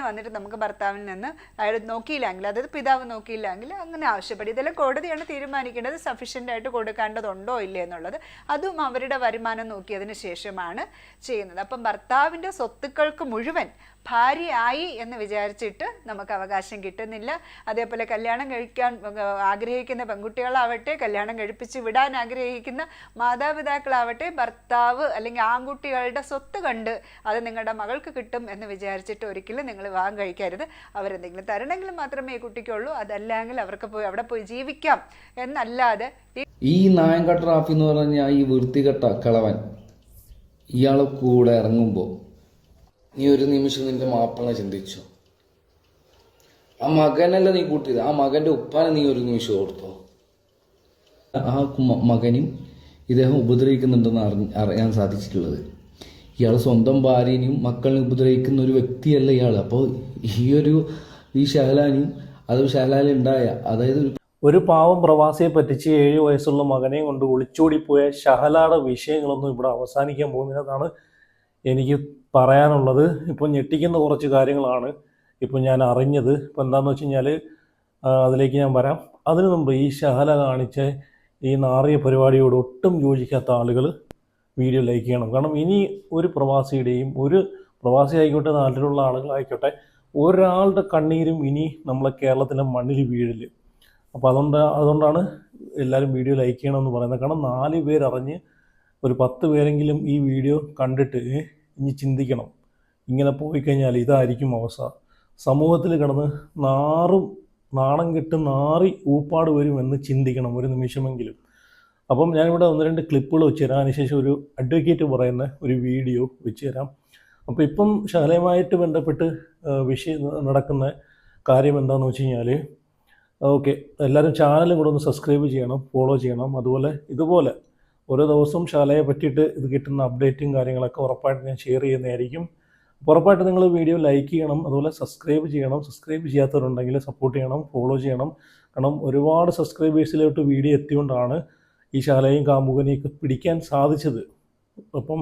വന്നിട്ട് നമുക്ക് ഭർത്താവിൽ നിന്ന് അയാൾ നോക്കിയില്ലെങ്കിൽ, അതായത് പിതാവ് നോക്കിയില്ലെങ്കിൽ അങ്ങനെ ആവശ്യപ്പെടും. ഇതെല്ലാം കോടതിയാണ് തീരുമാനിക്കേണ്ടത് സഫീഷ്യൻ്റ് ആയിട്ട് കൊടുക്കേണ്ടതുണ്ടോ ഇല്ലേ എന്നുള്ളത്. അതും അവരുടെ വരുമാനം നോക്കിയതിന് ശേഷമാണ് ചെയ്യുന്നത്. അപ്പം ഭർത്താവിൻ്റെ സ്വത്തുക്കൾക്ക് മുഴുവൻ ഭാര്യയായി എന്ന് വിചാരിച്ചിട്ട് നമുക്ക് അവകാശം കിട്ടുന്നില്ല. അതേപോലെ കല്യാണം കഴിക്കാൻ ആഗ്രഹിക്കുന്ന പെൺകുട്ടികളാവട്ടെ, കല്യാണം കഴിപ്പിച്ച് വിടാൻ ആഗ്രഹിക്കുന്ന മാതാപിതാക്കളാവട്ടെ, ഭർത്താവ് അല്ലെങ്കിൽ ആൺകുട്ടികളുടെ സ്വത്ത് കണ്ട് അത് നിങ്ങളുടെ മകൾക്ക് കിട്ടും എന്ന് വിചാരിച്ചിട്ട് ഒരിക്കലും നിങ്ങൾ വിവാഹം കഴിക്കരുത്. അവരെന്തെങ്കിലും തരണമെങ്കിൽ മാത്രമേ ഈ കുട്ടിക്കുള്ളൂ, അതല്ലെങ്കിൽ അവർക്ക് പോയി അവിടെ പോയി ജീവിക്കാം എന്നല്ലാതെ. ഈ നായൻകട്ട റാഫി എന്ന് പറഞ്ഞാൽ ഈ വൃത്തികെട്ട കളവൻ ഇയാളെ കൂടെ ഇറങ്ങുമ്പോൾ നീ ഒരു നിമിഷം നിന്റെ മാപ്പിളെ ചിന്തിച്ചോ? ആ മകനല്ല നീ കൂട്ടിയത്, ആ മകന്റെ ഉപ്പാനെ നീ ഒരു നിമിഷം ഓർത്തോ? ആ മകനും ഇദ്ദേഹം ഉപദ്രവിക്കുന്നുണ്ടെന്ന് അറിയാൻ സാധിച്ചിട്ടുള്ളത്. ഇയാൾ സ്വന്തം ഭാര്യനെയും മക്കളിനെ ഉപദ്രവിക്കുന്ന ഒരു വ്യക്തിയല്ല ഇയാൾ. അപ്പോൾ ഈ ഷഹലാനെയും അത് ഷഹലാലുണ്ടായ, അതായത് ഒരു പാവം പ്രവാസിയെ പറ്റിച്ച് 7 വയസ്സുള്ള മകനെയും കൊണ്ട് ഒളിച്ചോടിപ്പോയ ഷഹലയുടെ വിഷയങ്ങളൊന്നും ഇവിടെ അവസാനിക്കാൻ പോകുന്നതാണ് എനിക്ക് പറയാനുള്ളത്. ഇപ്പോൾ ഞെട്ടിക്കുന്ന കുറച്ച് കാര്യങ്ങളാണ് ഇപ്പോൾ ഞാൻ അറിഞ്ഞത്. ഇപ്പോൾ എന്താണെന്ന് വെച്ച് കഴിഞ്ഞാൽ അതിലേക്ക് ഞാൻ വരാം. അതിനു മുമ്പ് ഈ ഷഹല കാണിച്ച ഈ നാറിയ പരിപാടിയോട് ഒട്ടും യോജിക്കാത്ത ആളുകൾ വീഡിയോ ലൈക്ക് ചെയ്യണം. കാരണം ഇനി ഒരു പ്രവാസിയുടെയും, ഒരു പ്രവാസി ആയിക്കോട്ടെ നാട്ടിലുള്ള ആളുകളായിക്കോട്ടെ, ഒരാളുടെ കണ്ണീരും ഇനി നമ്മളെ കേരളത്തിലെ മണ്ണിൽ വീഴില്ല. അപ്പോൾ അതുകൊണ്ടാണ് എല്ലാവരും വീഡിയോ ലൈക്ക് ചെയ്യണമെന്ന് പറയുന്നത്. കാരണം 4 പേരറിഞ്ഞ് ഒരു 10 പേരെങ്കിലും ഈ വീഡിയോ കണ്ടിട്ട് ഇനി ചിന്തിക്കണം. ഇങ്ങനെ പോയി കഴിഞ്ഞാൽ ഇതായിരിക്കും അവസ്ഥ. സമൂഹത്തിൽ കിടന്ന് നാണം കെട്ട് നാറി ഊപ്പാട് വരുമെന്ന് ചിന്തിക്കണം ഒരു നിമിഷമെങ്കിലും. അപ്പം ഞാനിവിടെ 1-2 ക്ലിപ്പുകൾ വെച്ച് തരാം. അതിനുശേഷം ഒരു അഡ്വക്കേറ്റ് പറയുന്ന ഒരു വീഡിയോ വെച്ച് തരാം. അപ്പോൾ ഇപ്പം ഷഹലയുമായിട്ട് ബന്ധപ്പെട്ട് നടക്കുന്ന കാര്യം എന്താണെന്ന് വെച്ച് കഴിഞ്ഞാൽ, ഓക്കെ, എല്ലാവരും ചാനലും കൂടെ ഒന്ന് സബ്സ്ക്രൈബ് ചെയ്യണം, ഫോളോ ചെയ്യണം. അതുപോലെ ഇതുപോലെ ഓരോ ദിവസവും ഷഹലയെ പറ്റിയിട്ട് ഇത് കിട്ടുന്ന അപ്ഡേറ്റും കാര്യങ്ങളൊക്കെ ഉറപ്പായിട്ട് ഞാൻ ഷെയർ ചെയ്യുന്നതായിരിക്കും. ഉറപ്പായിട്ട് നിങ്ങൾ വീഡിയോ ലൈക്ക് ചെയ്യണം, അതുപോലെ സബ്സ്ക്രൈബ് ചെയ്യണം. സബ്സ്ക്രൈബ് ചെയ്യാത്തവരുണ്ടെങ്കിൽ സപ്പോർട്ട് ചെയ്യണം, ഫോളോ ചെയ്യണം. കാരണം ഒരുപാട് സബ്സ്ക്രൈബേഴ്സിലോട്ട് വീഡിയോ എത്തിയോണ്ടാണ് ഈ ഷഹലയും കാമുകനെയൊക്കെ പിടിക്കാൻ സാധിച്ചത്. അപ്പം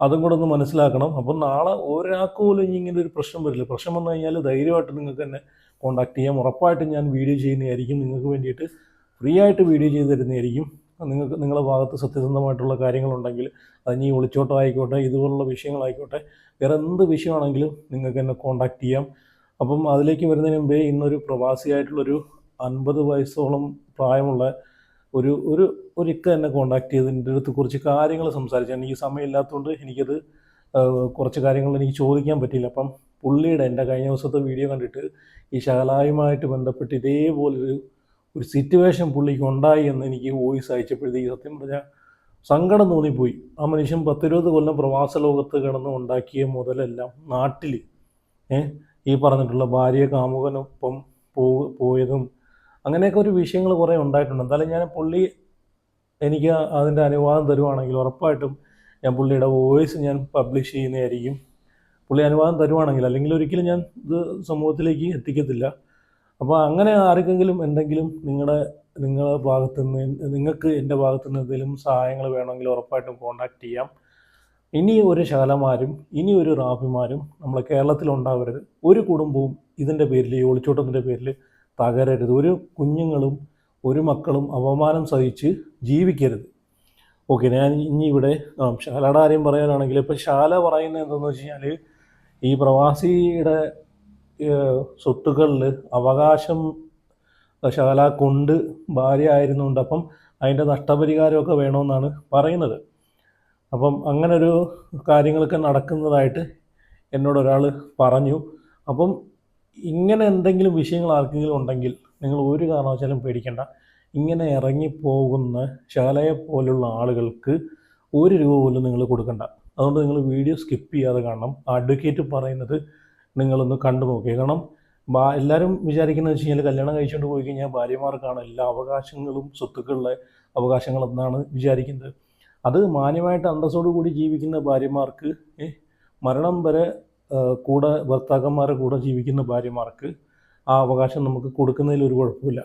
അതും കൂടെ ഒന്ന് മനസ്സിലാക്കണം. അപ്പം നാളെ ഒരാൾക്ക് പോലും ഇങ്ങനെ ഒരു പ്രശ്നം വരില്ല. പ്രശ്നം വന്നു കഴിഞ്ഞാൽ ധൈര്യമായിട്ട് നിങ്ങൾക്ക് തന്നെ കോൺടാക്ട് ചെയ്യാം. ഉറപ്പായിട്ടും ഞാൻ വീഡിയോ ചെയ്യുന്നതായിരിക്കും. നിങ്ങൾക്ക് വേണ്ടിയിട്ട് ഫ്രീ ആയിട്ട് വീഡിയോ ചെയ്ത് തരുന്നതായിരിക്കും. നിങ്ങളുടെ ഭാഗത്ത് സത്യസന്ധമായിട്ടുള്ള കാര്യങ്ങളുണ്ടെങ്കിൽ അത് ഇനി ഒളിച്ചോട്ടമായിക്കോട്ടെ, ഇതുപോലുള്ള വിഷയങ്ങളായിക്കോട്ടെ, വേറെ എന്ത് വിഷയമാണെങ്കിലും നിങ്ങൾക്ക് എന്നെ കോൺടാക്ട് ചെയ്യാം. അപ്പം അതിലേക്ക് വരുന്നതിന് മുമ്പേ ഇന്നൊരു പ്രവാസിയായിട്ടുള്ളൊരു 50 വയസ്സോളം പ്രായമുള്ള ഒരു ഇക്ക എന്നെ കോൺടാക്ട് ചെയ്തതിൻ്റെ അടുത്ത് കുറച്ച് കാര്യങ്ങൾ സംസാരിച്ചാൽ എനിക്ക് സമയമില്ലാത്തതുകൊണ്ട് എനിക്കത് കുറച്ച് കാര്യങ്ങൾ എനിക്ക് ചോദിക്കാൻ പറ്റിയില്ല. അപ്പം പുള്ളിയുടെ എൻ്റെ കഴിഞ്ഞ ദിവസത്തെ വീഡിയോ കണ്ടിട്ട് ഈ ഷഹലായുമായിട്ട് ബന്ധപ്പെട്ട് ഇതേപോലൊരു സിറ്റുവേഷൻ പുള്ളിക്ക് ഉണ്ടായി എന്ന് എനിക്ക് വോയിസ് അയച്ചപ്പോഴത്തേക്ക് സത്യം പറഞ്ഞാൽ സങ്കടം തോന്നിപ്പോയി. ആ മനുഷ്യൻ 10-20 കൊല്ലം പ്രവാസ ലോകത്ത് കിടന്ന് ഉണ്ടാക്കിയ മുതലെല്ലാം നാട്ടിൽ ഈ പറഞ്ഞിട്ടുള്ള ഭാര്യ കാമുകനൊപ്പം പോയതും അങ്ങനെയൊക്കെ ഒരു വിഷയങ്ങൾ കുറേ ഉണ്ടായിട്ടുണ്ട്. എന്തായാലും ഞാൻ പുള്ളി എനിക്ക് അതിൻ്റെ അനുവാദം തരുവാണെങ്കിൽ ഉറപ്പായിട്ടും ഞാൻ പുള്ളിയുടെ വോയിസ് ഞാൻ പബ്ലിഷ് ചെയ്യുന്നതായിരിക്കും. പുള്ളി അനുവാദം തരുവാണെങ്കിൽ, അല്ലെങ്കിൽ ഒരിക്കലും ഞാൻ ഇത് സമൂഹത്തിലേക്ക് എത്തിക്കത്തില്ല. അപ്പോൾ അങ്ങനെ ആർക്കെങ്കിലും എന്തെങ്കിലും നിങ്ങളുടെ ഭാഗത്തു നിന്ന് നിങ്ങൾക്ക് എൻ്റെ ഭാഗത്തു നിന്ന് എന്തെങ്കിലും സഹായങ്ങൾ വേണമെങ്കിൽ ഉറപ്പായിട്ടും കോൺടാക്ട് ചെയ്യാം. ഇനി ഒരു ശകലമാരും ഇനി ഒരു റാഫിമാരും നമ്മളെ കേരളത്തിലുണ്ടാവരുത്. ഒരു കുടുംബവും ഇതിൻ്റെ പേരിൽ, ഈ ഒളിച്ചോട്ടത്തിൻ്റെ പേരിൽ തകരരുത്. ഒരു കുഞ്ഞുങ്ങളും ഒരു മക്കളും അപമാനം സഹിച്ച് ജീവിക്കരുത്. ഓക്കെ, ഞാൻ ഇനി ഇവിടെ ഷാലയുടെ കാര്യം പറയാനാണെങ്കിൽ, ഇപ്പോൾ ഷാല പറയുന്നത് എന്താണെന്ന് വെച്ച് കഴിഞ്ഞാൽ, ഈ പ്രവാസിയുടെ സ്വത്തുക്കളിൽ അവകാശം ഷാല കൊണ്ട് ഭാര്യ ആയിരുന്നുണ്ട്. അപ്പം അതിൻ്റെ നഷ്ടപരിഹാരമൊക്കെ വേണമെന്നാണ് പറയുന്നത്. അപ്പം അങ്ങനൊരു കാര്യങ്ങളൊക്കെ നടക്കുന്നതായിട്ട് എന്നോട് ഒരാൾ പറഞ്ഞു. അപ്പം ഇങ്ങനെ എന്തെങ്കിലും വിഷയങ്ങൾ ആർക്കെങ്കിലും ഉണ്ടെങ്കിൽ നിങ്ങൾ ഒരു കാരണവശാലും പേടിക്കേണ്ട. ഇങ്ങനെ ഇറങ്ങിപ്പോകുന്ന ഷാലയെ പോലുള്ള ആളുകൾക്ക് 1 രൂപ പോലും നിങ്ങൾ കൊടുക്കണ്ട. അതുകൊണ്ട് നിങ്ങൾ വീഡിയോ സ്കിപ്പ് ചെയ്യാതെ കാണണം. അഡ്വക്കേറ്റ് പറയുന്നത് നിങ്ങളൊന്ന് കണ്ടു നോക്കുക. കാരണം എല്ലാവരും വിചാരിക്കുന്നത് വെച്ച് കഴിഞ്ഞാൽ കല്യാണം കഴിച്ചുകൊണ്ട് പോയി കഴിഞ്ഞാൽ ഭാര്യമാർക്കാണ് എല്ലാ അവകാശങ്ങളും സ്വത്തുക്കളുടെ അവകാശങ്ങളെന്നാണ് വിചാരിക്കുന്നത്. അത് മാന്യമായിട്ട് അന്തസ്സോടു കൂടി ജീവിക്കുന്ന ഭാര്യമാർക്ക്, മരണം വരെ കൂടെ ഭർത്താക്കന്മാരെ കൂടെ ജീവിക്കുന്ന ഭാര്യമാർക്ക് ആ അവകാശം നമുക്ക് കൊടുക്കുന്നതിൽ ഒരു കുഴപ്പമില്ല.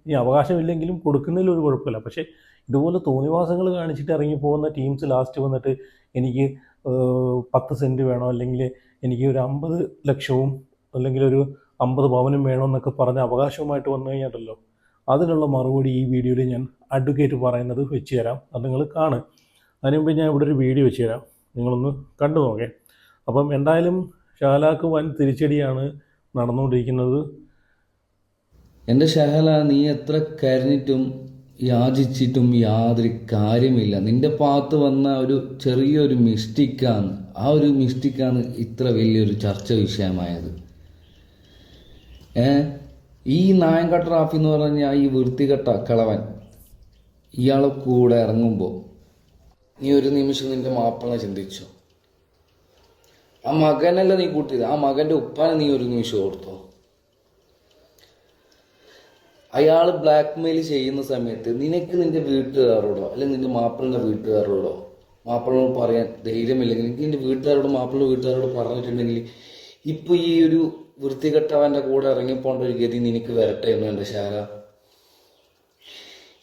ഈ അവകാശമില്ലെങ്കിലും കൊടുക്കുന്നതിൽ ഒരു കുഴപ്പമില്ല. പക്ഷേ ഇതുപോലെ തോന്നിവാസങ്ങൾ കാണിച്ചിട്ട് ഇറങ്ങിപ്പോകുന്ന ടീംസ് ലാസ്റ്റ് വന്നിട്ട് എനിക്ക് 10 സെൻറ്റ് വേണം, അല്ലെങ്കിൽ എനിക്ക് ഒരു 50 ലക്ഷവും അല്ലെങ്കിൽ ഒരു 50 പവനും വേണമെന്നൊക്കെ പറഞ്ഞ് അവകാശവുമായിട്ട് വന്നു കഴിഞ്ഞിട്ടല്ലോ, അതിനുള്ള മറുപടി ഈ വീഡിയോയിൽ ഞാൻ അഡ്വക്കേറ്റ് പറയുന്നത് വെച്ച് തരാം. അത് നിങ്ങൾ കാണുക. അതിന് മുമ്പ് ഞാൻ ഇവിടെ ഒരു വീഡിയോ വെച്ച് തരാം, നിങ്ങളൊന്ന് കണ്ടു നോക്കേ. അപ്പം എന്തായാലും ഷഹലാക്ക് വൻ തിരിച്ചടിയാണ് നടന്നുകൊണ്ടിരിക്കുന്നത്. എൻ്റെ ഷഹല, നീ എത്ര കരഞ്ഞിട്ടും യാചിച്ചിട്ടും യാതൊരു കാര്യമില്ല. നിന്റെ ഭാഗത്ത് വന്ന ഒരു ചെറിയൊരു മിസ്റ്റേക്കാണ്, ആ ഒരു മിസ്റ്റേക്കാണ് ഇത്ര വലിയൊരു ചർച്ച വിഷയമായത്. ഈ നായൻകട്ട റാഫി എന്ന് പറഞ്ഞാൽ ഈ വൃത്തികെട്ട കളവൻ ഇയാളെ കൂടെ ഇറങ്ങുമ്പോൾ നീ ഒരു നിമിഷം നിന്റെ മാപ്പിളെ ചിന്തിച്ചോ? ആ മകനല്ല നീ കൂട്ടിയത്, ആ മകൻ്റെ ഉപ്പാനെ നീ ഒരു നിമിഷം ഓർത്തോ? അയാൾ ബ്ലാക്ക് മെയിൽ ചെയ്യുന്ന സമയത്ത് നിനക്ക് നിന്റെ വീട്ടുകാരോടോ അല്ലെങ്കിൽ നിന്റെ മാപ്പിളിൻ്റെ വീട്ടുകാരോടോ മാപ്പിളോട് പറയാൻ ധൈര്യമില്ലെങ്കിൽ എനിക്ക് നിന്റെ വീട്ടുകാരോട് മാപ്പിളുടെ വീട്ടുകാരോട് പറഞ്ഞിട്ടുണ്ടെങ്കിൽ ഇപ്പോൾ ഈ ഒരു വൃത്തികെട്ടവൻ്റെ കൂടെ ഇറങ്ങിപ്പോണ്ട ഒരു ഗതി നിനക്ക് വരട്ടെ എന്ന് എൻ്റെ ഷാല.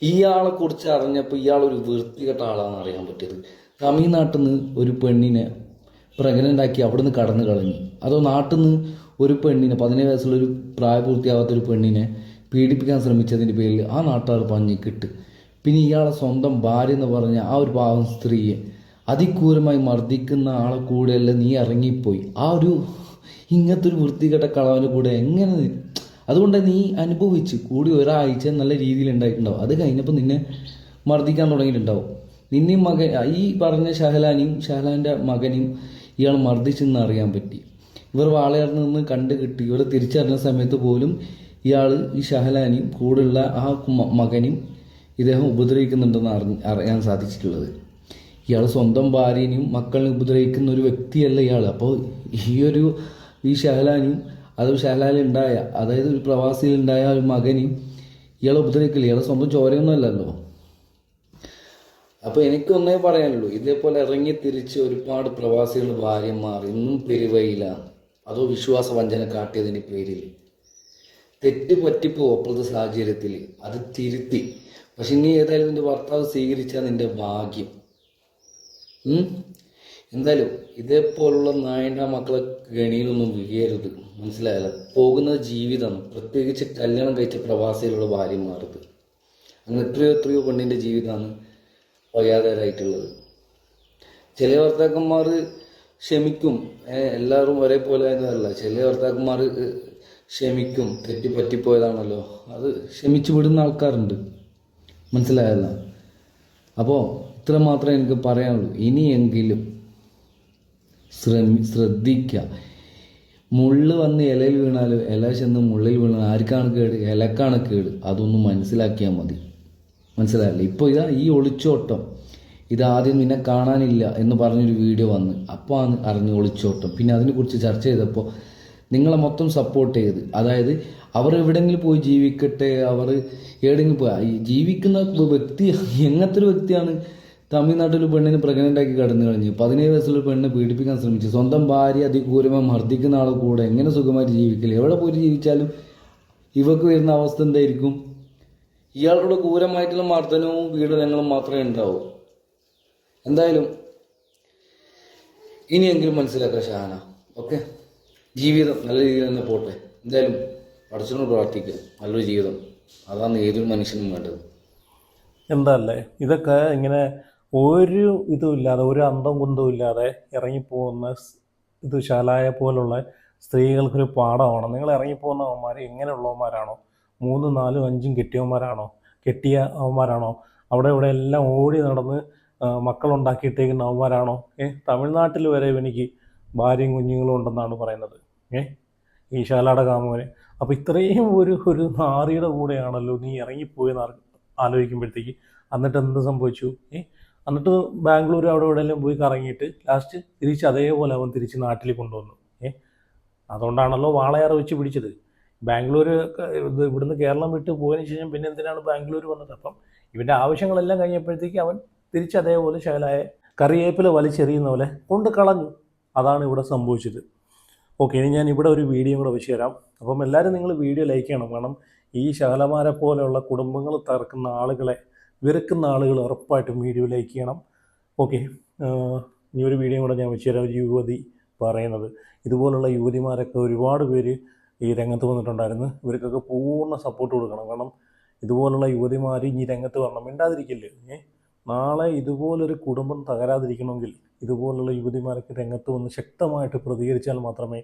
ഇയാളെ കുറിച്ച് അറിഞ്ഞപ്പോൾ ഇയാളൊരു വൃത്തികെട്ട ആളാണെന്ന് അറിയാൻ പറ്റിയത്. തമിഴ്നാട്ടിൽ നിന്ന് ഒരു പെണ്ണിനെ പ്രഗ്നൻ്റ് ആക്കി അവിടെ നിന്ന് കടന്നു കളഞ്ഞു. അതോ നാട്ടിൽ നിന്ന് ഒരു പെണ്ണിനെ 17 വയസ്സുള്ളൊരു പ്രായപൂർത്തിയാവാത്തൊരു പെണ്ണിനെ പീഡിപ്പിക്കാൻ ശ്രമിച്ചതിൻ്റെ പേരിൽ ആ നാട്ടുകാർ പഞ്ഞിക്കിട്ട്, പിന്നെ ഇയാളെ സ്വന്തം ഭാര്യ എന്ന് പറഞ്ഞ ആ ഒരു പാവം സ്ത്രീയെ അതിക്രൂരമായി മർദ്ദിക്കുന്ന ആളെ കൂടെയല്ല നീ ഇറങ്ങിപ്പോയി. ആ ഒരു ഇങ്ങനത്തെ ഒരു വൃത്തികെട്ട കളവൻ്റെ കൂടെ എങ്ങനെ? അതുകൊണ്ട് നീ അനുഭവിച്ച് കൂടി ഒരാഴ്ച നല്ല രീതിയിൽ ഉണ്ടായിട്ടുണ്ടാവും. അത് കഴിഞ്ഞപ്പോൾ നിന്നെ മർദ്ദിക്കാൻ തുടങ്ങിയിട്ടുണ്ടാവും. നിന്നെയും മകൻ ഈ പറഞ്ഞ ഷഹലാനെയും ഷഹലാൻ്റെ മകനെയും ഇയാൾ മർദ്ദിച്ചെന്ന് അറിയാൻ പറ്റി. ഇവർ വാളയാറിൽ നിന്ന് കണ്ടു കിട്ടി. ഇവർ തിരിച്ചറിഞ്ഞ സമയത്ത് പോലും ഇയാൾ ഈ ഷഹലാനെയും കൂടെയുള്ള ആ മകനെയും ഇദ്ദേഹം ഉപദ്രവിക്കുന്നുണ്ടെന്ന് അറിയാൻ സാധിച്ചിട്ടുള്ളത്. ഇയാൾ സ്വന്തം ഭാര്യനെയും മക്കളിനെ ഉപദ്രവിക്കുന്ന ഒരു വ്യക്തിയല്ല ഇയാൾ. അപ്പോൾ ഈ ഷഹലാനെയും അത് ഷഹലാലുണ്ടായ, അതായത് ഒരു പ്രവാസിയിലുണ്ടായ ഒരു മകനെയും ഇയാൾ ഉപദ്രവിക്കില്ല. ഇയാളെ സ്വന്തം ചോരയൊന്നും അല്ലല്ലോ. അപ്പോൾ എനിക്കൊന്നേ പറയാനുള്ളൂ, ഇതേപോലെ ഇറങ്ങി തിരിച്ച് ഒരുപാട് പ്രവാസികൾ ഭാര്യമാർ ഇന്നും പെരുവയിലാണ്. അതോ വിശ്വാസവഞ്ചന കാട്ടിയതിൻ്റെ പേരിൽ തെറ്റ് പറ്റിപ്പോവും അപ്പോഴത്തെ സാഹചര്യത്തിൽ. അത് തിരുത്തി. പക്ഷെ ഇനി ഏതായാലും നിന്റെ ഭർത്താവ് സ്വീകരിച്ചാൽ നിന്റെ ഭാഗ്യം. എന്തായാലും ഇതേപോലുള്ള നായൻ്റെ മക്കളെ ഗണിയിലൊന്നും വീഴരുത്, മനസ്സിലായല്ലോ? പോകുന്നത് ജീവിതമാണ്, പ്രത്യേകിച്ച് കല്യാണം കഴിച്ച പ്രവാസികളുടെ ഭാര്യമാർക്ക്. അങ്ങനെ എത്രയോ പെണ്ണിൻ്റെ ജീവിതമാണ് വയ്യാതരായിട്ടുള്ളത്. ചില ഭർത്താക്കന്മാർ ക്ഷമിക്കും, എല്ലാവരും ഒരേപോലെ ആയതല്ല. ചില ഭർത്താക്കന്മാർ ക്ഷമിക്കും, തെറ്റിപ്പറ്റിപ്പോയതാണല്ലോ, അത് ക്ഷമിച്ചു വിടുന്ന ആൾക്കാരുണ്ട്, മനസ്സിലായല്ല? അപ്പോൾ ഇത്ര മാത്രമേ എനിക്ക് പറയാനുള്ളൂ. ഇനിയെങ്കിലും ശ്രദ്ധിക്കുക. മുള്ള് വന്ന് ഇലയിൽ വീണാൽ ഇല ചെന്ന് മുള്ളിൽ വീണാൽ ആർക്കാണ് കേട്? ഇലക്കാണ് കേട്. അതൊന്നും മനസ്സിലാക്കിയാൽ മതി, മനസ്സിലായല്ലോ? ഇപ്പോൾ ഈ ഒളിച്ചോട്ടം ഇതാദ്യം നിന്നെ കാണാനില്ല എന്ന് പറഞ്ഞൊരു വീഡിയോ വന്ന് അപ്പോൾ ആണ് അറിഞ്ഞ് ഒളിച്ചോട്ടം. പിന്നെ അതിനെക്കുറിച്ച് ചർച്ച ചെയ്തപ്പോൾ നിങ്ങളെ മൊത്തം സപ്പോർട്ട് ചെയ്ത്, അതായത് അവർ എവിടെയെങ്കിലും പോയി ജീവിക്കട്ടെ, അവർ എവിടെയെങ്കിലും പോയി ജീവിക്കുന്ന വ്യക്തി എങ്ങനത്തെ ഒരു വ്യക്തിയാണ് തമിഴ്നാട്ടിൽ പെണ്ണിനെ പ്രഗ്നൻ്റ് ആക്കി കടന്നു കളഞ്ഞ് 17 വയസ്സുള്ള പെണ്ണിനെ പീഡിപ്പിക്കാൻ ശ്രമിച്ചു, സ്വന്തം ഭാര്യ അതിക്രൂരമായി മർദ്ദിക്കുന്ന ആളെ കൂടെ എങ്ങനെ സുഖമായിട്ട് ജീവിക്കില്ല? എവിടെ പോയിട്ട് ജീവിച്ചാലും ഇവർക്ക് വരുന്ന അവസ്ഥ എന്തായിരിക്കും? ഇയാളുടെ ക്രൂരമായിട്ടുള്ള മർദ്ദനവും പീഡനങ്ങളും മാത്രമേ ഉണ്ടാവൂ. എന്തായാലും ഇനിയെങ്കിലും മനസ്സിലാക്കാം ഷാന. ഓക്കെ, ജീവിതം നല്ല രീതിയിൽ തന്നെ പോട്ടെ. എന്തായാലും പഠിച്ചോട് പ്രാർത്ഥിക്കുക, നല്ലൊരു ജീവിതം. അതാണ് ഏതൊരു മനുഷ്യനും വേണ്ടത്. എന്തല്ലേ ഇതൊക്കെ ഇങ്ങനെ ഒരു ഇതുമില്ലാതെ, ഒരു അന്തം കുന്തവും ഇല്ലാതെ ഇറങ്ങിപ്പോകുന്ന ഇത് ശാലായ പോലുള്ള സ്ത്രീകൾക്കൊരു പാഠമാണ്. നിങ്ങൾ ഇറങ്ങിപ്പോകുന്ന അവന്മാർ എങ്ങനെയുള്ളവന്മാരാണോ? 3, 4, 5 കെട്ടിയ അവന്മാരാണോ? അവിടെ ഇവിടെ എല്ലാം ഓടി നടന്ന് മക്കളുണ്ടാക്കിയിട്ടേക്കുന്ന അവന്മാരാണോ? തമിഴ്നാട്ടിൽ വരെ എനിക്ക് ഭാര്യയും കുഞ്ഞുങ്ങളും ഉണ്ടെന്നാണ് പറയുന്നത്. ഈ ശാലയുടെ കാമുകന്. അപ്പോൾ ഇത്രയും ഒരു നാറിയുടെ കൂടെയാണല്ലോ നീ ഇറങ്ങിപ്പോയെന്ന് ആലോചിക്കുമ്പോഴത്തേക്ക് എന്നിട്ട് എന്ത് സംഭവിച്ചു? എന്നിട്ട് ബാംഗ്ലൂർ അവിടെ എവിടെയെല്ലാം പോയി കറങ്ങിയിട്ട് ലാസ്റ്റ് തിരിച്ച് അതേപോലെ അവൻ തിരിച്ച് നാട്ടിൽ കൊണ്ടുവന്നു. അതുകൊണ്ടാണല്ലോ വാളയാറ് വെച്ച് പിടിച്ചത്. ബാംഗ്ലൂർ ഇവിടുന്ന് കേരളം വിട്ട് പോയതിന് ശേഷം പിന്നെ എന്തിനാണ് ബാംഗ്ലൂർ വന്നത്? അപ്പം ഇവൻ്റെ ആവശ്യങ്ങളെല്ലാം കഴിഞ്ഞപ്പോഴത്തേക്ക് അവൻ തിരിച്ച് അതേപോലെ ശകലായ കറിവേപ്പില വലിച്ചെറിയുന്ന പോലെ കൊണ്ട് കളഞ്ഞു. അതാണ് ഇവിടെ സംഭവിച്ചത്. ഓക്കെ, ഇനി ഞാൻ ഇവിടെ ഒരു വീഡിയോ കൂടെ വെച്ച് തരാം. അപ്പം എല്ലാവരും നിങ്ങൾ വീഡിയോ ലൈക്ക് ചെയ്യണം. കാരണം ഈ ശകലമാരെ പോലെയുള്ള കുടുംബങ്ങൾ തകർക്കുന്ന ആളുകളെ, വെറുക്കുന്ന ആളുകൾ ഉറപ്പായിട്ടും വീഡിയോ ലൈക്ക് ചെയ്യണം. ഓക്കെ, ഈ ഒരു വീഡിയോ കൂടെ ഞാൻ വെച്ച് തരാം. ഒരു യുവതി പറയുന്നത്. ഇതുപോലുള്ള യുവതിമാരൊക്കെ ഒരുപാട് പേര് ഈ രംഗത്ത് വന്നിട്ടുണ്ടായിരുന്നു. ഇവർക്കൊക്കെ പൂർണ്ണ സപ്പോർട്ട് കൊടുക്കണം. കാരണം ഇതുപോലുള്ള യുവതിമാർ ഇനി രംഗത്ത് വരണം, മിണ്ടാതിരിക്കില്ലേ. നാളെ ഇതുപോലൊരു കുടുംബം തകരാതിരിക്കണമെങ്കിൽ ഇതുപോലുള്ള യുവതിമാരൊക്കെ രംഗത്ത് വന്ന് ശക്തമായിട്ട് പ്രതികരിച്ചാൽ മാത്രമേ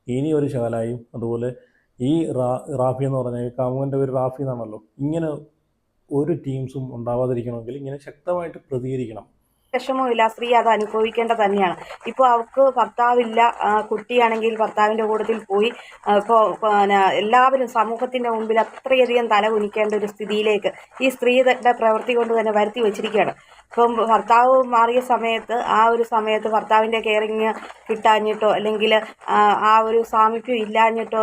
ഇനി ഒരു ശകലായും, അതുപോലെ ഈ റാഫി എന്ന് പറഞ്ഞാൽ കാമുകൻ്റെ പേര് റാഫി എന്നാണല്ലോ, ഇങ്ങനെ ഒരു ടീംസും ഉണ്ടാവാതിരിക്കണമെങ്കിൽ ഇങ്ങനെ ശക്തമായിട്ട് പ്രതികരിക്കണം. വിഷമവുമില്ല, സ്ത്രീ അത് അനുഭവിക്കേണ്ടത് തന്നെയാണ്. ഇപ്പോൾ അവർക്ക് ഭർത്താവില്ല, കുട്ടിയാണെങ്കിൽ ഭർത്താവിൻ്റെ കൂട്ടത്തിൽ പോയി. ഇപ്പോൾ എല്ലാവരും സമൂഹത്തിൻ്റെ മുമ്പിൽ അത്രയധികം തല കുനിക്കേണ്ട ഒരു സ്ഥിതിയിലേക്ക് ഈ സ്ത്രീയുടെ പ്രവൃത്തി കൊണ്ട് തന്നെ വരുത്തി വച്ചിരിക്കുകയാണ്. ഇപ്പം ഭർത്താവ് മാറിയ സമയത്ത് ആ ഒരു സമയത്ത് ഭർത്താവിൻ്റെ കെയറിങ് കിട്ടാഞ്ഞിട്ടോ അല്ലെങ്കിൽ ആ ഒരു സാമീപ്യം ഇല്ലാഞ്ഞിട്ടോ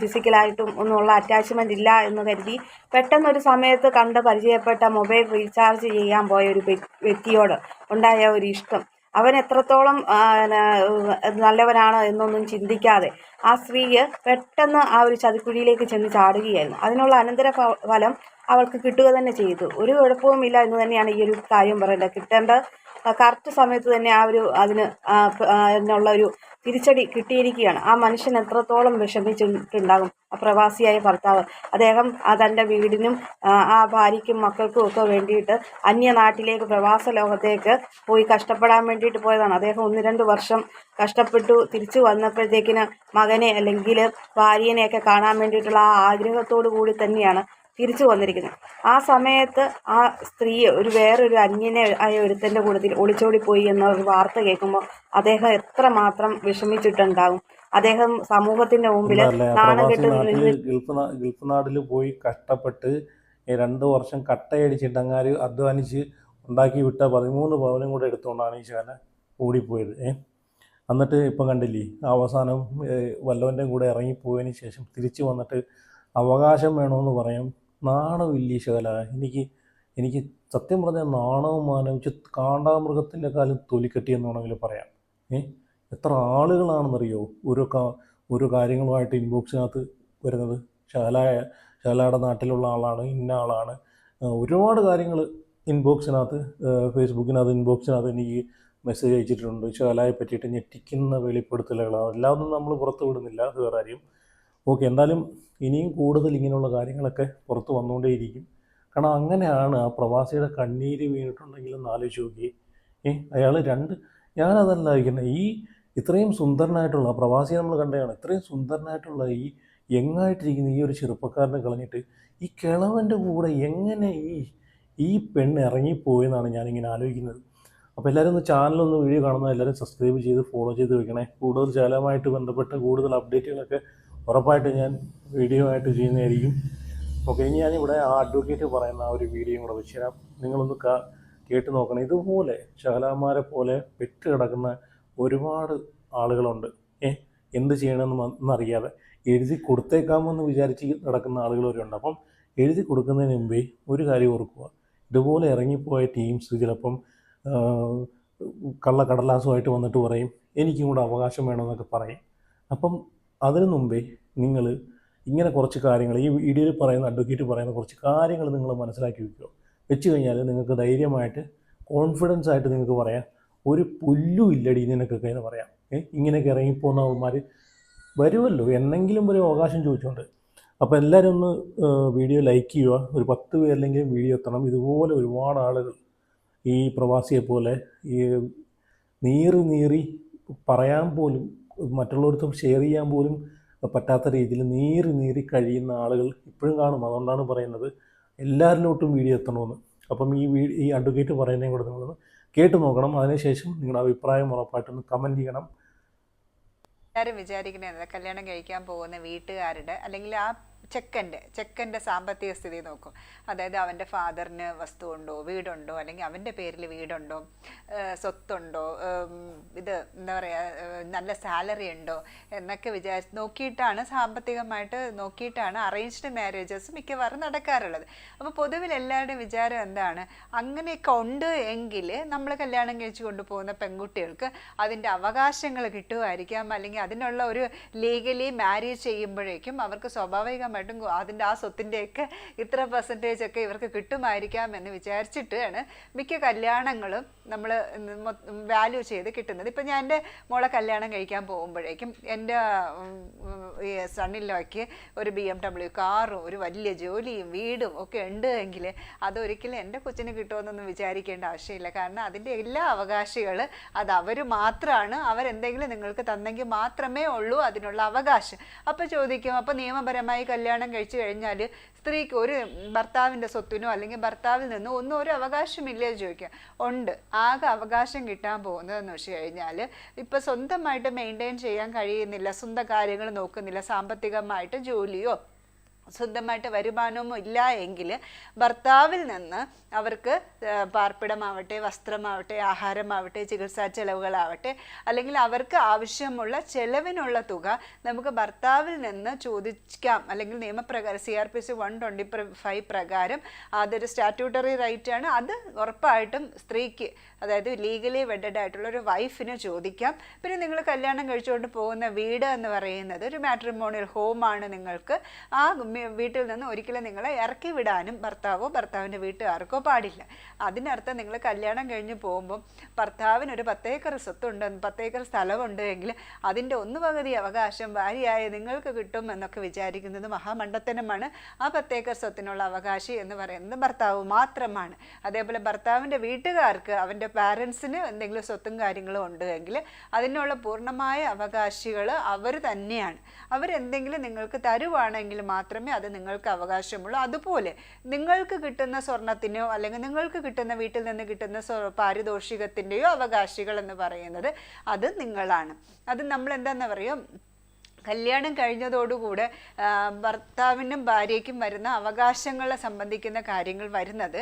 ഫിസിക്കലായിട്ടും ഒന്നുമുള്ള അറ്റാച്ച്മെൻ്റ് ഇല്ല എന്ന് കരുതി പെട്ടെന്നൊരു സമയത്ത് കണ്ട് പരിചയപ്പെട്ട മൊബൈൽ റീചാർജ് ചെയ്യാൻ പോയ ഒരു വ്യക്തിയോട് ഉണ്ടായ ഒരു ഇഷ്ടം, അവൻ എത്രത്തോളം നല്ലവനാണ് എന്നൊന്നും ചിന്തിക്കാതെ ആ സ്ത്രീയെ പെട്ടെന്ന് ആ ഒരു ചതിക്കുഴിയിലേക്ക് ചെന്ന് ചാടുകയായിരുന്നു. അതിനുള്ള അനന്തര ഫലം അവൾക്ക് കിട്ടുക തന്നെ ചെയ്തു. ഒരു കുഴപ്പവുമില്ല എന്ന് തന്നെയാണ് ഈ ഒരു കാര്യം പറയേണ്ടത്. കിട്ടേണ്ട കറക്റ്റ് സമയത്ത് തന്നെ അതിനുള്ള ഒരു തിരിച്ചടി കിട്ടിയിരിക്കുകയാണ്. ആ മനുഷ്യൻ എത്രത്തോളം വിഷമിച്ചിട്ടുണ്ടാകും, ആ പ്രവാസിയായ ഭർത്താവ്. അദ്ദേഹം തൻ്റെ വീടിനും ആ ഭാര്യയ്ക്കും മക്കൾക്കും ഒക്കെ വേണ്ടിയിട്ട് അന്യനാട്ടിലേക്ക് പ്രവാസ ലോകത്തേക്ക് പോയി കഷ്ടപ്പെടാൻ വേണ്ടിയിട്ട് പോയതാണ്. അദ്ദേഹം 1-2 വർഷം കഷ്ടപ്പെട്ടു തിരിച്ചു വന്നപ്പോഴത്തേക്കിന് മകനെ അല്ലെങ്കിൽ ഭാര്യനെയൊക്കെ കാണാൻ വേണ്ടിയിട്ടുള്ള ആ ആഗ്രഹത്തോടു കൂടി തന്നെയാണ് തിരിച്ചു വന്നിരിക്കുന്നത്. ആ സമയത്ത് ആ സ്ത്രീ വേറൊരു അന്യനെ ആയ ഒരുത്തൻ്റെ കൂട്ടത്തിൽ ഒളിച്ചോടിപ്പോയി എന്നൊരു വാർത്ത കേൾക്കുമ്പോൾ അദ്ദേഹം എത്രമാത്രം വിഷമിച്ചിട്ടുണ്ടാകും. അദ്ദേഹം സമൂഹത്തിന്റെ മുമ്പിൽ നാണം കെട്ട് ഗൾഫ് നാട്ടിൽ പോയി കഷ്ടപ്പെട്ട് 2 വർഷം കട്ടയടിച്ചിട്ടങ്ങാര് അധ്വാനിച്ച് ഉണ്ടാക്കി വിട്ട 13 പവനും കൂടെ എടുത്തുകൊണ്ടാണ് ഈ ശാല ഓടിപ്പോയത്. എന്നിട്ട് ഇപ്പം കണ്ടില്ലേ, അവസാനം വല്ലവൻ്റെ കൂടെ ഇറങ്ങിപ്പോയതിന് ശേഷം തിരിച്ചു വന്നിട്ട് അവകാശം വേണമെന്ന് പറയാം. നാണമില്ല ശകല. എനിക്ക് സത്യം പറഞ്ഞാൽ നാണവും മാനവും കാണ്ടാമൃഗത്തിൻ്റെ കാലം തൊലിക്കെട്ടിയെന്ന് വേണമെങ്കിൽ പറയാം. എത്ര ആളുകളാണെന്നറിയോ ഓരോ കാര്യങ്ങളുമായിട്ട് ഇൻബോക്സിനകത്ത് വരുന്നത്. ശാലയുടെ നാട്ടിലുള്ള ആളാണ്, ഇന്ന ആളാണ്, ഒരുപാട് കാര്യങ്ങൾ ഇൻബോക്സിനകത്ത്, ഫേസ്ബുക്കിനകത്ത് ഇൻബോക്സിനകത്ത് എനിക്ക് മെസ്സേജ് അയച്ചിട്ടുണ്ട്. ശാലയെ പറ്റിയിട്ട് ഞെട്ടിക്കുന്ന വെളിപ്പെടുത്തലുകളാണ്. എല്ലാം ഒന്നും നമ്മൾ പുറത്ത് വിടുന്നില്ല, അത് വേറെ കാര്യം. ഓക്കെ, എന്തായാലും ഇനിയും കൂടുതൽ ഇങ്ങനെയുള്ള കാര്യങ്ങളൊക്കെ പുറത്ത് വന്നുകൊണ്ടേയിരിക്കും. കാരണം അങ്ങനെയാണ് ആ പ്രവാസിയുടെ കണ്ണീര് വീണിട്ടുണ്ടെങ്കിലും ആലോചിച്ച് നോക്കി. അയാൾ ഞാനതല്ല ആയിരിക്കുന്നത്, ഈ ഇത്രയും സുന്ദരനായിട്ടുള്ള പ്രവാസിയെ നമ്മൾ കണ്ടതാണ്. ഇത്രയും സുന്ദരനായിട്ടുള്ള ഈ യങ്ങായിട്ടിരിക്കുന്ന ഈ ഒരു ചെറുപ്പക്കാരനെ കളഞ്ഞിട്ട് ഈ കിളവൻ്റെ കൂടെ എങ്ങനെ ഈ പെണ്ണ് ഇറങ്ങിപ്പോയെന്നാണ് ഞാനിങ്ങനെ ആലോചിക്കുന്നത്. അപ്പോൾ എല്ലാവരും ഒന്ന് ചാനലൊന്ന് വീഡിയോ കാണുന്ന എല്ലാവരും സബ്സ്ക്രൈബ് ചെയ്ത് ഫോളോ ചെയ്ത് വെക്കണേ. കൂടുതൽ ശാലയുമായിട്ട് ബന്ധപ്പെട്ട കൂടുതൽ അപ്ഡേറ്റുകളൊക്കെ ഉറപ്പായിട്ട് ഞാൻ വീഡിയോ ആയിട്ട് ചെയ്യുന്നതായിരിക്കും. ഓക്കെ, ഇനി ഞാനിവിടെ ആ അഡ്വക്കേറ്റ് പറയുന്ന ആ ഒരു വീഡിയോ കൂടെ വെച്ച് തരാം. നിങ്ങളൊന്ന് കേട്ട് നോക്കണം. ഇതുപോലെ ശാലമാരെ പോലെ പെറ്റ് കിടക്കുന്ന ഒരുപാട് ആളുകളുണ്ട്. എന്ത് ചെയ്യണമെന്നറിയാതെ എഴുതി കൊടുത്തേക്കാമെന്ന് വിചാരിച്ച് നടക്കുന്ന ആളുകളവരുണ്ട്. അപ്പം എഴുതി കൊടുക്കുന്നതിന് മുമ്പേ ഒരു കാര്യം ഓർക്കുക, ഇതുപോലെ ഇറങ്ങിപ്പോയ ടീംസ് ചിലപ്പം കള്ളക്കടലാസുമായിട്ട് വന്നിട്ട് പറയും എനിക്കും കൂടെ അവകാശം വേണമെന്നൊക്കെ പറയും. അപ്പം അതിനു മുമ്പേ നിങ്ങൾ ഇങ്ങനെ കുറച്ച് കാര്യങ്ങൾ ഈ വീഡിയോയിൽ പറയുന്ന അഡ്വക്കേറ്റ് പറയുന്ന കുറച്ച് കാര്യങ്ങൾ നിങ്ങൾ മനസ്സിലാക്കി വെച്ച് കഴിഞ്ഞാൽ നിങ്ങൾക്ക് ധൈര്യമായിട്ട് കോൺഫിഡൻസ് ആയിട്ട് നിങ്ങൾക്ക് പറയാം, ഒരു പുല്ലും ഇല്ലടി നിനക്കൊക്കെ എന്ന് പറയാം. ഇങ്ങനെയൊക്കെ ഇറങ്ങിപ്പോകുന്നവന്മാർ വരുമല്ലോ എന്നെങ്കിലും ഒരു അവകാശം ചോദിച്ചുകൊണ്ട്. അപ്പോൾ എല്ലാവരും ഒന്ന് വീഡിയോ ലൈക്ക് ചെയ്യുക. ഒരു 10 പേരിലെങ്കിലും വീഡിയോ എത്തണം. ഇതുപോലെ ഒരുപാട് ആളുകൾ ഈ പ്രവാസിയെപ്പോലെ ഈ നീറി പറയാൻ പോലും മറ്റുള്ളവർക്ക് ഷെയർ ചെയ്യാൻ പോലും പറ്റാത്ത രീതിയിൽ നീറി കഴിയുന്ന ആളുകൾ ഇപ്പോഴും കാണും. അതുകൊണ്ടാണ് പറയുന്നത് എല്ലാവരിലോട്ടും വീഡിയോ എത്തണമെന്ന്. അപ്പം ഈ അഡ്വക്കേറ്റ് പറയുന്നതും കൂടെ നിങ്ങളൊന്ന് കേട്ട് നോക്കണം. അതിനുശേഷം നിങ്ങളുടെ അഭിപ്രായം ഉറപ്പായിട്ടൊന്ന് കമൻറ്റ് ചെയ്യണം. എല്ലാവരും വിചാരിക്കുന്നത് കല്യാണം കഴിക്കാൻ പോകുന്ന വീട്ടുകാരുടെ അല്ലെങ്കിൽ ആ ചെക്കൻ്റെ സാമ്പത്തിക സ്ഥിതി നോക്കും. അതായത് അവൻ്റെ ഫാദറിന് വസ്തുവുണ്ടോ, വീടുണ്ടോ, അല്ലെങ്കിൽ അവൻ്റെ പേരിൽ വീടുണ്ടോ, സ്വത്തുണ്ടോ, എന്താ പറയുക നല്ല സാലറി ഉണ്ടോ എന്നൊക്കെ നോക്കിയിട്ടാണ്, സാമ്പത്തികമായിട്ട് നോക്കിയിട്ടാണ് അറേഞ്ച്ഡ് മാരേജസ് മിക്കവാറും നടക്കാറുള്ളത്. അപ്പോൾ പൊതുവിൽ എല്ലാവരുടെയും വിചാരം എന്താണ്, അങ്ങനെയൊക്കെ ഉണ്ട് എങ്കിൽ നമ്മൾ കല്യാണം കഴിച്ചു കൊണ്ടുപോകുന്ന പെൺകുട്ടികൾക്ക് അതിൻ്റെ അവകാശങ്ങൾ കിട്ടുമായിരിക്കാം, അല്ലെങ്കിൽ അതിനുള്ള ഒരു ലീഗലി മാരേജ് ചെയ്യുമ്പോഴേക്കും അവർക്ക് സ്വാഭാവികമായിട്ട് സ്വാഭാവികമായിട്ടും അതിൻ്റെ ആ സ്വത്തിൻ്റെയൊക്കെ ഇത്ര പെർസെൻറ്റേജ് ഒക്കെ ഇവർക്ക് കിട്ടുമായിരിക്കാം എന്ന് വിചാരിച്ചിട്ടാണ് മിക്ക കല്യാണങ്ങളും നമ്മൾ വാല്യൂ ചെയ്ത് കിട്ടുന്നത്. ഇപ്പം ഞാൻ എൻ്റെ മോളെ കല്യാണം കഴിക്കാൻ പോകുമ്പോഴേക്കും എൻ്റെ സണ്ണിലേക്ക് ഒരു BMW കാറും ഒരു വലിയ ജോലിയും വീടും ഒക്കെ ഉണ്ട് എങ്കിൽ അതൊരിക്കലും എൻ്റെ കൊച്ചിന് കിട്ടുമെന്നൊന്നും വിചാരിക്കേണ്ട ആവശ്യമില്ല. കാരണം അതിൻ്റെ എല്ലാ അവകാശികൾ അത് അവർ മാത്രമാണ്. അവരെന്തെങ്കിലും നിങ്ങൾക്ക് തന്നെങ്കിൽ മാത്രമേ ഉള്ളൂ അതിനുള്ള അവകാശം. അപ്പോൾ ചോദിക്കും, അപ്പോൾ നിയമപരമായി കല്യാണം കഴിച്ചു കഴിഞ്ഞാൽ സ്ത്രീക്ക് ഒരു ഭർത്താവിൻ്റെ സ്വത്തിനോ അല്ലെങ്കിൽ ഭർത്താവിൽ നിന്നോ ഒന്നും ഒരു അവകാശമില്ലേ എന്ന് ചോദിക്കുക. ഉണ്ട്. ആകെ അവകാശം കിട്ടാൻ പോകുന്നതെന്ന് വെച്ച് കഴിഞ്ഞാൽ ഇപ്പം സ്വന്തമായിട്ട് മെയിൻറ്റെയിൻ ചെയ്യാൻ കഴിയുന്നില്ല, സ്വന്തം കാര്യങ്ങൾ നോക്കുന്നില്ല, സാമ്പത്തികമായിട്ട് ജോലിയോ സ്വന്തമായിട്ട് വരുമാനമോ ഇല്ല എങ്കിൽ ഭർത്താവിൽ നിന്ന് അവർക്ക് പാർപ്പിടമാവട്ടെ, വസ്ത്രമാവട്ടെ, ആഹാരമാവട്ടെ, ചികിത്സാ ചെലവുകളാവട്ടെ, അല്ലെങ്കിൽ അവർക്ക് ആവശ്യമുള്ള ചെലവിനുള്ള തുക നമുക്ക് ഭർത്താവിൽ നിന്ന് ചോദിക്കാം. അല്ലെങ്കിൽ നിയമപ്രകാരം CRPC 125 പ്രകാരം അതൊരു സ്റ്റാറ്റ്യൂട്ടറി റൈറ്റ് ആണ്. അത് ഉറപ്പായിട്ടും സ്ത്രീക്ക്, അതായത് ലീഗലി വെഡഡ് ആയിട്ടുള്ള ഒരു വൈഫിന് ചോദിക്കാം. പിന്നെ നിങ്ങൾ കല്യാണം കഴിച്ചുകൊണ്ട് പോകുന്ന വീട് എന്ന് പറയുന്നത് ഒരു മാട്രിമോണിയൽ ഹോമാണ്. നിങ്ങൾക്ക് ആ വീട്ടിൽ നിന്ന് ഒരിക്കലും നിങ്ങളെ ഇറക്കി വിടാനും ഭർത്താവോ ഭർത്താവിൻ്റെ വീട്ടുകാർക്കോ പാടില്ല. അതിനർത്ഥം നിങ്ങൾ കല്യാണം കഴിഞ്ഞ് പോകുമ്പം ഭർത്താവിനൊരു 10 ഏക്കർ സ്വത്തുണ്ട്, 10 ഏക്കർ സ്ഥലമുണ്ട് എങ്കിൽ അതിൻ്റെ 1/2 അവകാശം ഭാര്യയായ നിങ്ങൾക്ക് കിട്ടും എന്നൊക്കെ വിചാരിക്കുന്നത് മഹാമണ്ഡത്തനമാണ്. ആ 10 ഏക്കർ സ്വത്തിനുള്ള അവകാശി എന്ന് പറയുന്നത് ഭർത്താവ് മാത്രമാണ്. അതേപോലെ ഭർത്താവിൻ്റെ വീട്ടുകാർക്ക് അവൻ്റെ പാരൻസിന് എന്തെങ്കിലും സ്വത്തും കാര്യങ്ങളും ഉണ്ട് എങ്കിൽ അതിനുള്ള പൂർണ്ണമായ അവകാശികൾ അവർ തന്നെയാണ്. അവരെന്തെങ്കിലും നിങ്ങൾക്ക് തരുവാണെങ്കിൽ മാത്രമേ അത് നിങ്ങൾക്ക് അവകാശമുള്ളൂ. അതുപോലെ നിങ്ങൾക്ക് കിട്ടുന്ന സ്വർണത്തിനോ അല്ലെങ്കിൽ നിങ്ങൾക്ക് കിട്ടുന്ന വീട്ടിൽ നിന്ന് കിട്ടുന്ന പാരിതോഷികത്തിൻ്റെയോ അവകാശികൾ എന്ന് പറയുന്നത് അത് നിങ്ങളാണ്. അത് നമ്മൾ എന്താണെന്ന് പറയും, കല്യാണം കഴിഞ്ഞതോടുകൂടെ ഭർത്താവിനും ഭാര്യയ്ക്കും വരുന്ന അവകാശങ്ങളെ സംബന്ധിക്കുന്ന കാര്യങ്ങൾ വരുന്നത്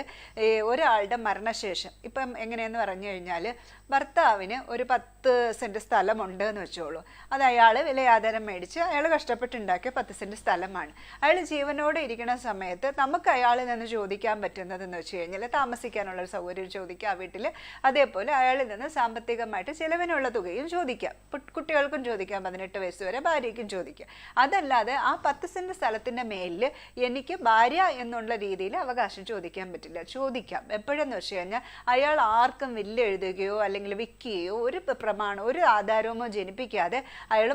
ഒരാളുടെ മരണശേഷം. ഇപ്പം എങ്ങനെയെന്ന് പറഞ്ഞു കഴിഞ്ഞാൽ ഭർത്താവിന് ഒരു 10 സെൻറ്റ് സ്ഥലമുണ്ട് എന്ന് വെച്ചോളൂ. അത് അയാൾ വിലയാധാരം മേടിച്ച് അയാൾ കഷ്ടപ്പെട്ടുണ്ടാക്കിയ 10 സെൻറ്റ് സ്ഥലമാണ്. അയാൾ ജീവനോടെ ഇരിക്കുന്ന സമയത്ത് നമുക്ക് അയാളിൽ നിന്ന് ചോദിക്കാൻ പറ്റുന്നതെന്ന് വെച്ച് കഴിഞ്ഞാൽ താമസിക്കാനുള്ളൊരു സൗകര്യം ചോദിക്കുക ആ വീട്ടിൽ. അതേപോലെ അയാളിൽ നിന്ന് സാമ്പത്തികമായിട്ട് ചിലവിനുള്ള തുകയും ചോദിക്കാം. കുട്ടികൾക്കും ചോദിക്കാം, 18 വയസ്സ് വരെ ഭാര്യയ്ക്കും ചോദിക്കാം. അതല്ലാതെ ആ 10 സെൻറ്റ് സ്ഥലത്തിൻ്റെ മേലിൽ എനിക്ക് ഭാര്യ എന്നുള്ള രീതിയിൽ അവകാശം ചോദിക്കാൻ പറ്റില്ല. ചോദിക്കാം എപ്പോഴെന്ന് വെച്ച് കഴിഞ്ഞാൽ അയാൾ ആർക്കും വില്ല് എഴുതുകയോ അല്ലെങ്കിൽ വിൽക്കുകയോ ഒരു പ്രമാണം ഒരു ആധാരമോ ജനിപ്പിക്കാതെ അയാൾ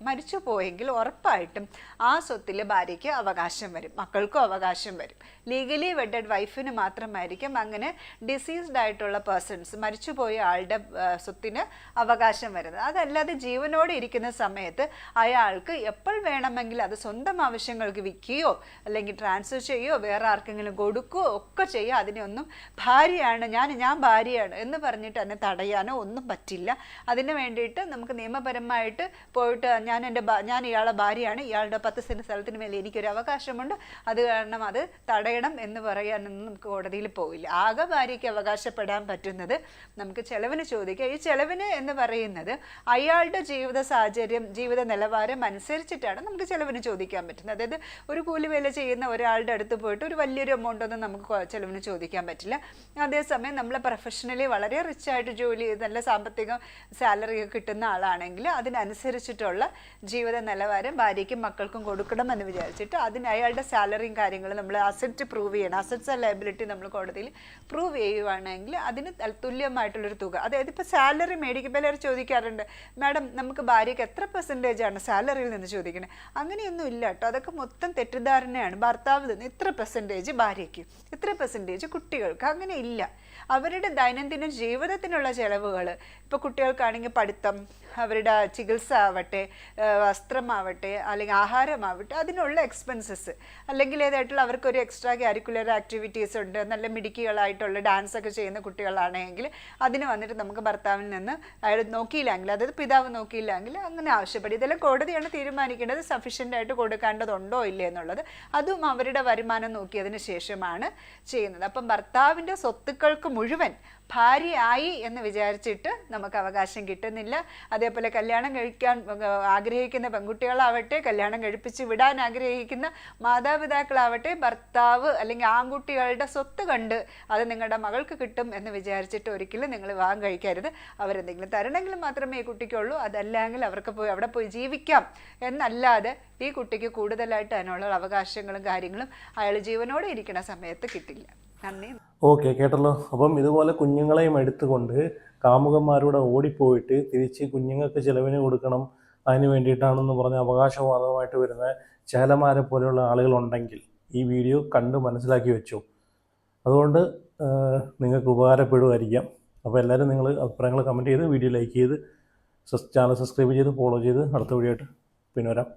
മരിച്ചുപോയെങ്കിൽ ഉറപ്പായിട്ടും ആ സ്വത്തിൽ ഭാര്യയ്ക്ക് അവകാശം വരും, മക്കൾക്കും അവകാശം വരും. ലീഗലി വെഡഡ് വൈഫിന് മാത്രമായിരിക്കും അങ്ങനെ ഡിസീസ്ഡ് ആയിട്ടുള്ള പേഴ്സൺസ്, മരിച്ചുപോയ ആളുടെ സ്വത്തിന് അവകാശം വരുന്നത്. അതല്ലാതെ ജീവനോടെ ഇരിക്കുന്ന സമയത്ത് അയാൾക്ക് എപ്പോൾ വേണമെങ്കിൽ അത് സ്വന്തം ആവശ്യങ്ങൾക്ക് വിൽക്കുകയോ അല്ലെങ്കിൽ ട്രാൻസ്ഫർ ചെയ്യുകയോ വേറെ ആർക്കെങ്കിലും കൊടുക്കുകയോ ഒക്കെ ചെയ്യുക. അതിനൊന്നും ഭാര്യയാണ് ഞാൻ ഭാര്യയാണ് എന്ന് പറഞ്ഞിട്ട് എന്നെ തടയാനോ ഒന്നും പറ്റില്ല. അതിന് വേണ്ടിയിട്ട് നമുക്ക് നിയമപരമായിട്ട് പോയിട്ട് ഞാൻ ഇയാളുടെ ഭാര്യയാണ്, ഇയാളുടെ 10 സെൻറ്റ് സ്ഥലത്തിന് മേലെ എനിക്കൊരു അവകാശമുണ്ട്, അത് കാരണം അത് തടയണം എന്ന് പറയാനൊന്നും നമുക്ക് കോടതിയിൽ പോവില്ല. ആകെ ഭാര്യയ്ക്ക് അവകാശപ്പെടാൻ പറ്റുന്നത് നമുക്ക് ചെലവിന് ചോദിക്കുക. ഈ ചെലവിന് എന്ന് പറയുന്നത് അയാളുടെ ജീവിത സാഹചര്യം, ജീവിത നിലവാരം അനുസരിച്ചിട്ടാണ് നമുക്ക് ചെലവിന് ചോദിക്കാൻ പറ്റുന്നത്. അതായത് ഒരു കൂലിവേല ചെയ്യുന്ന ഒരാളുടെ അടുത്ത് പോയിട്ട് ഒരു വലിയൊരു എമൗണ്ട് ഒന്നും നമുക്ക് ചെലവിന് ചോദിക്കാൻ പറ്റില്ല. അതേസമയം നമ്മൾ പ്രൊഫഷണലി വളരെ റിച്ച് ആയിട്ട് ജോലി ചെയ്ത് നല്ല സാമ്പത്തിക സാലറി ഒക്കെ കിട്ടുന്ന ആളാണെങ്കിൽ അതിനനുസരിച്ചിട്ടുള്ള ജീവിത നിലവാരം ഭാര്യയ്ക്കും മക്കൾക്കും കൊടുക്കണമെന്ന് വിചാരിച്ചിട്ട് അയാളുടെ സാലറിയും കാര്യങ്ങളും നമ്മൾ അസറ്റ് പ്രൂവ് ചെയ്യണം. അസറ്റ്സ് ആൻഡ് ലയബിലിറ്റി നമ്മൾ കോടതിയിൽ പ്രൂവ് ചെയ്യുവാണെങ്കിൽ അതിന് തുല്യമായിട്ടുള്ളൊരു തുക, അതായത് ഇപ്പോൾ സാലറി മേടിക്കുമ്പോൾ എല്ലാവരും ചോദിക്കാറുണ്ട്, മാഡം നമുക്ക് ഭാര്യയ്ക്ക് എത്ര പെർസെൻറ്റേജാണ് സാലറിയിൽ നിന്ന് ചോദിക്കണേ? അങ്ങനെയൊന്നും ഇല്ല കേട്ടോ, അതൊക്കെ മൊത്തം തെറ്റിദ്ധാരണയാണ്. ഭർത്താവിൽ നിന്ന് ഇത്ര പെർസെൻറ്റേജ് ഭാര്യയ്ക്ക്, ഇത്ര പെർസെൻറ്റേജ് കുട്ടികൾക്ക്, അങ്ങനെ ഇല്ല. അവരുടെ ദൈനംദിന ജീവിതത്തിനുള്ള ചിലവുകൾ, ഇപ്പോൾ കുട്ടികൾക്കാണെങ്കിൽ പഠിത്തം, അവരുടെ ചികിത്സ ആവട്ടെ, വസ്ത്രമാവട്ടെ, അല്ലെങ്കിൽ ആഹാരമാവട്ടെ, അതിനുള്ള എക്സ്പെൻസസ്, അല്ലെങ്കിൽ ഏതായിട്ടുള്ള അവർക്കൊരു എക്സ്ട്രാ കരിക്കുലർ ആക്ടിവിറ്റീസ് ഉണ്ട്, നല്ല മിടുക്കികളായിട്ടുള്ള ഡാൻസൊക്കെ ചെയ്യുന്ന കുട്ടികളാണെങ്കിൽ അതിന് വന്നിട്ട് നമുക്ക് ഭർത്താവിൽ നിന്ന് അയാൾ നോക്കിയില്ലെങ്കിൽ, അതായത് പിതാവ് നോക്കിയില്ലെങ്കിൽ അങ്ങനെ ആവശ്യപ്പെടും. ഇതെല്ലാം കോടതിയാണ് തീരുമാനിക്കേണ്ടത് സഫീഷ്യൻ്റ് ആയിട്ട് കൊടുക്കേണ്ടതുണ്ടോ ഇല്ലേ എന്നുള്ളത്. അതും അവരുടെ വരുമാനം നോക്കിയതിന് ശേഷമാണ് ചെയ്യുന്നത്. അപ്പം ഭർത്താവിൻ്റെ സ്വത്തുക്കൾക്ക് മുഴുവൻ ഭാര്യയായി എന്ന് വിചാരിച്ചിട്ട് നമുക്ക് അവകാശം കിട്ടുന്നില്ല. അതേപോലെ കല്യാണം കഴിക്കാൻ ആഗ്രഹിക്കുന്ന പെൺകുട്ടികളാവട്ടെ, കല്യാണം കഴിപ്പിച്ച് വിടാൻ ആഗ്രഹിക്കുന്ന മാതാപിതാക്കളാവട്ടെ, ഭർത്താവ് അല്ലെങ്കിൽ ആൺകുട്ടികളുടെ സ്വത്ത് കണ്ട് അത് നിങ്ങളുടെ മകൾക്ക് കിട്ടും എന്ന് വിചാരിച്ചിട്ട് ഒരിക്കലും നിങ്ങൾ വിവാഹം കഴിക്കരുത്. അവരെന്തെങ്കിലും തരണമെങ്കിൽ മാത്രമേ ഈ കുട്ടിക്കുള്ളൂ, അതല്ലെങ്കിൽ അവർക്ക് പോയി അവിടെ പോയി ജീവിക്കാം എന്നല്ലാതെ ഈ കുട്ടിക്ക് കൂടുതലായിട്ട് അതിനുള്ള അവകാശങ്ങളും കാര്യങ്ങളും അയാൾ ജീവനോടെ ഇരിക്കുന്ന സമയത്ത് കിട്ടില്ല. നന്ദി. ഓക്കെ, കേട്ടല്ലോ. അപ്പം ഇതുപോലെ കുഞ്ഞുങ്ങളെയും എടുത്തുകൊണ്ട് കാമുകന്മാരുടെ ഓടിപ്പോയിട്ട് തിരിച്ച് കുഞ്ഞുങ്ങൾക്ക് ചിലവിന് കൊടുക്കണം, അതിന് വേണ്ടിയിട്ടാണെന്ന് പറഞ്ഞ് അവകാശവാദമായിട്ട് വരുന്ന ചേലമാരെ പോലെയുള്ള ആളുകളുണ്ടെങ്കിൽ ഈ വീഡിയോ കണ്ട് മനസ്സിലാക്കി വെച്ചു. അതുകൊണ്ട് നിങ്ങൾക്ക് ഉപകാരപ്പെടുമായിരിക്കാം. അപ്പോൾ എല്ലാവരും നിങ്ങൾ അഭിപ്രായങ്ങൾ കമൻറ്റ് ചെയ്ത് വീഡിയോ ലൈക്ക് ചെയ്ത് ചാനൽ സബ്സ്ക്രൈബ് ചെയ്ത് ഫോളോ ചെയ്ത് അടുത്ത വീഡിയോ ആയിട്ട് പിന്നെ വരാം.